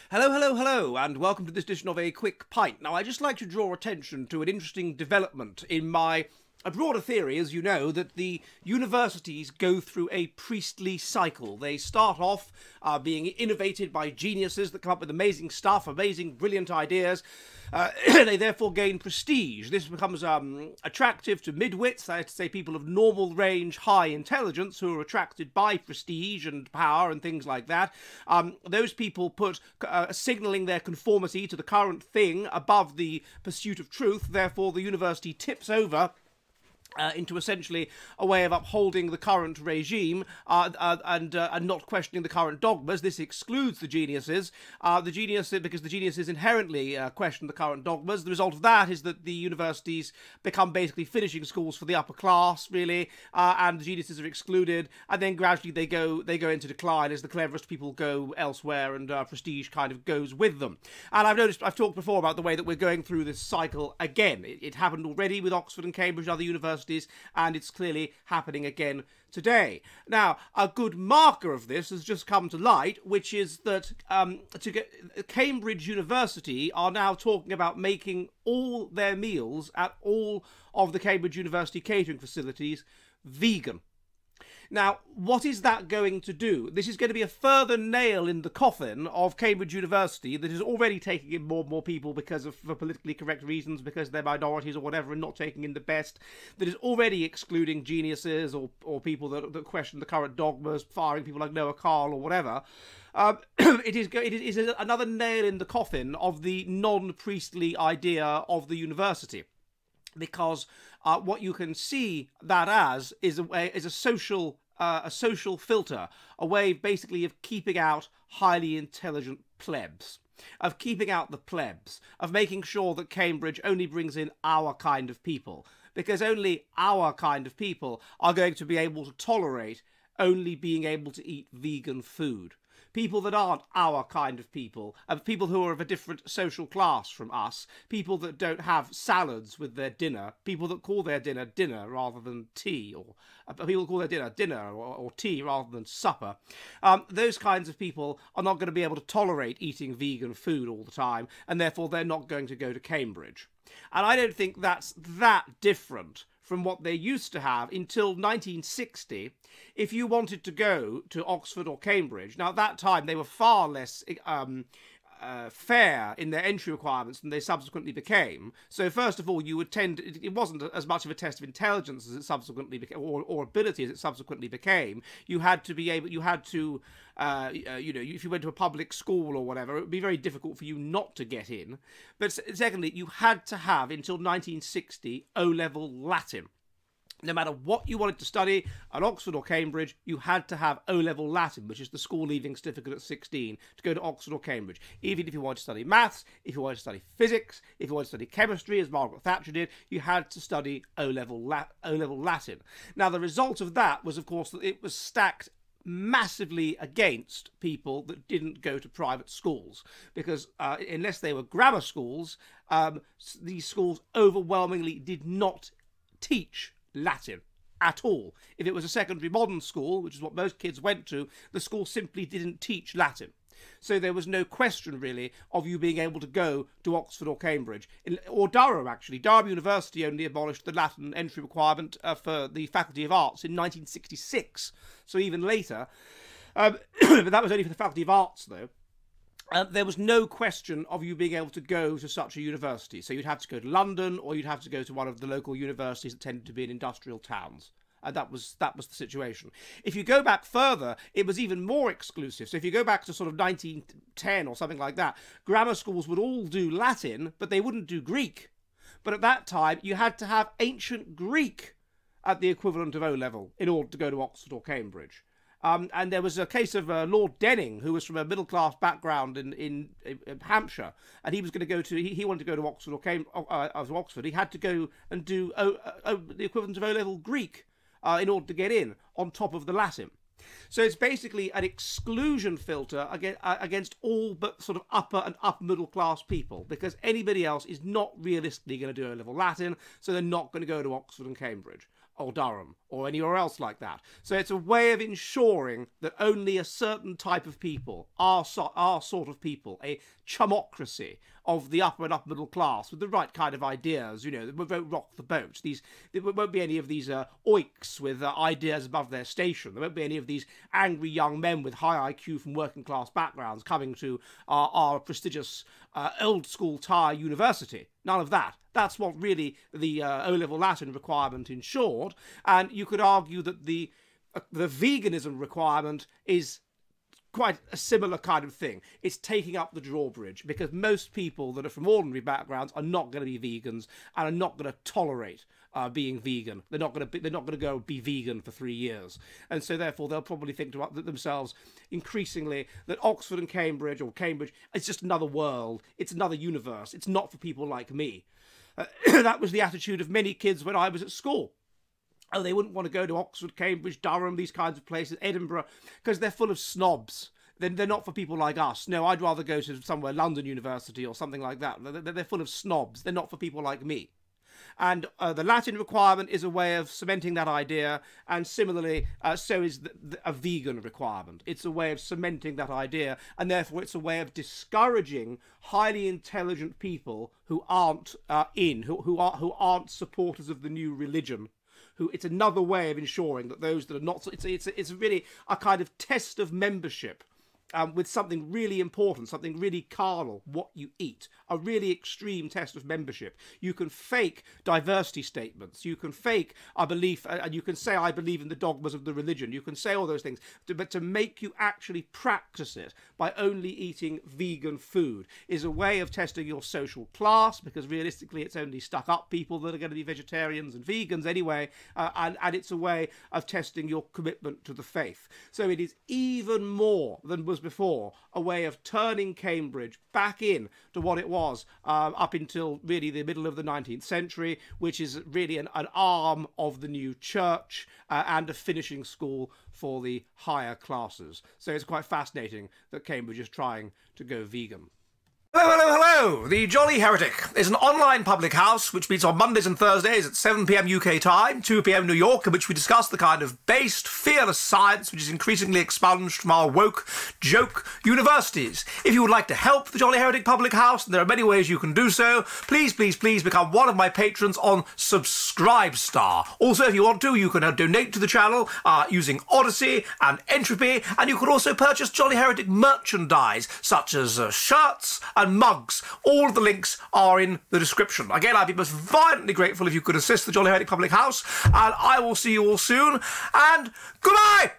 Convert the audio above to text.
Hello, hello, hello, and welcome to this edition of A Quick Pint. Now, I'd just like to draw attention to an interesting development in my broader theory, as you know, that the universities go through a priestly cycle. They start off being innovated by geniuses that come up with amazing stuff, amazing, brilliant ideas. They therefore gain prestige. This becomes attractive to midwits, that is to say people of normal range, high intelligence, who are attracted by prestige and power and things like that. Those people put signalling their conformity to the current thing above the pursuit of truth. Therefore, the university tips over into essentially a way of upholding the current regime and not questioning the current dogmas. This excludes the geniuses. Because the geniuses inherently question the current dogmas. The result of that is that the universities become basically finishing schools for the upper class, really, and the geniuses are excluded. And then gradually they go into decline as the cleverest people go elsewhere, and prestige kind of goes with them. And I've talked before about the way that we're going through this cycle again. It happened already with Oxford and Cambridge and other universities, and it's clearly happening again today. Now, a good marker of this has just come to light, which is that Cambridge University are now talking about making all their meals at all of the Cambridge University catering facilities vegan. Now, what is that going to do? This is going to be a further nail in the coffin of Cambridge University that is already taking in more and more people for politically correct reasons, because they're minorities or whatever, and not taking in the best, that is already excluding geniuses or people that question the current dogmas, firing people like Noah Carl or whatever. It is another nail in the coffin of the non-priestly idea of the university. Because what you can see that as is a social filter, a way basically of keeping out highly intelligent plebs, of keeping out the plebs, of making sure that Cambridge only brings in our kind of people, because only our kind of people are going to be able to tolerate only being able to eat vegan food. People that aren't our kind of people who are of a different social class from us, people that don't have salads with their dinner, people that call their dinner dinner rather than tea, or people that call their dinner dinner or tea rather than supper. Those kinds of people are not going to be able to tolerate eating vegan food all the time, and therefore they're not going to go to Cambridge. And I don't think that's that different from what they used to have until 1960, if you wanted to go to Oxford or Cambridge. Now, at that time, they were far less fair in their entry requirements than they subsequently became. So, first of all, you would it wasn't as much of a test of intelligence as it subsequently became, or ability as it subsequently became. You had to be able, if you went to a public school or whatever, it would be very difficult for you not to get in. But secondly, you had to have, until 1960, O-level Latin. No matter what you wanted to study at Oxford or Cambridge, you had to have O-level Latin, which is the school leaving certificate at 16, to go to Oxford or Cambridge. Even if you wanted to study maths, if you wanted to study physics, if you wanted to study chemistry, as Margaret Thatcher did, you had to study O-level Latin. Now, the result of that was, of course, that it was stacked massively against people that didn't go to private schools, because unless they were grammar schools, these schools overwhelmingly did not teach Latin at all. If it was a secondary modern school, which is what most kids went to, the school simply didn't teach Latin. So there was no question, really, of you being able to go to Oxford or Cambridge. Or Durham, actually. Durham University only abolished the Latin entry requirement for the Faculty of Arts in 1966, so even later. But that was only for the Faculty of Arts, though. There was no question of you being able to go to such a university. So you'd have to go to London, or you'd have to go to one of the local universities that tended to be in industrial towns. And that was the situation. If you go back further, it was even more exclusive. So if you go back to sort of 1910 or something like that, grammar schools would all do Latin, but they wouldn't do Greek. But at that time, you had to have ancient Greek at the equivalent of O-level in order to go to Oxford or Cambridge. And there was a case of Lord Denning, who was from a middle-class background in Hampshire, and he was going to go to, he wanted to go to Oxford or Oxford. He had to go and do the equivalent of O-level Greek in order to get in, on top of the Latin. So it's basically an exclusion filter against all but sort of upper and upper middle class people, because anybody else is not realistically going to do O-level Latin, so they're not going to go to Oxford and Cambridge, or Durham, or anywhere else like that. So it's a way of ensuring that only a certain type of people, our sort of people, a chumocracy of the upper and upper middle class with the right kind of ideas, that won't rock the boat. There won't be any of these oiks with ideas above their station. There won't be any of these angry young men with high IQ from working class backgrounds coming to our prestigious old school Tyre University. None of that. That's what really the O-level Latin requirement ensured. And you could argue that the veganism requirement is quite a similar kind of thing. It's taking up the drawbridge, because most people that are from ordinary backgrounds are not going to be vegans and are not going to tolerate being vegan. They're not going to go be vegan for 3 years, and so therefore they'll probably think to themselves increasingly that Oxford and Cambridge, or Cambridge, it's just another world. It's another universe. It's not for people like me. That was the attitude of many kids when I was at school. Oh, they wouldn't want to go to Oxford, Cambridge, Durham, these kinds of places, Edinburgh, because they're full of snobs. They're not for people like us. No, I'd rather go to somewhere, London University or something like that. They're full of snobs. They're not for people like me. And the Latin requirement is a way of cementing that idea, and similarly, so is a vegan requirement. It's a way of cementing that idea, and therefore it's a way of discouraging highly intelligent people who aren't who aren't supporters of the new religion. It's another way of ensuring that those that are not, it's really a kind of test of membership. With something really important, something really carnal, what you eat, a really extreme test of membership. You can fake diversity statements, you can fake a belief, and you can say, I believe in the dogmas of the religion, you can say all those things, but to make you actually practice it by only eating vegan food is a way of testing your social class, because realistically it's only stuck-up people that are going to be vegetarians and vegans anyway, and it's a way of testing your commitment to the faith. So it is even more than was before a way of turning Cambridge back in to what it was up until really the middle of the 19th century, which is really an arm of the new church and a finishing school for the higher classes. So it's quite fascinating that Cambridge is trying to go vegan. Hello, hello, hello! The Jolly Heretic is an online public house which meets on Mondays and Thursdays at 7 p.m. UK time, 2 p.m. New York, in which we discuss the kind of based, fearless science which is increasingly expunged from our woke, joke universities. If you would like to help the Jolly Heretic public house, and there are many ways you can do so, please, please, please become one of my patrons on Subscribestar. Also, if you want to, you can donate to the channel using Odysee and Entropy, and you can also purchase Jolly Heretic merchandise, such as shirts and mugs. All of the links are in the description. Again, I'd be most violently grateful if you could assist the Jolly Heretic Public House, and I will see you all soon, and goodbye!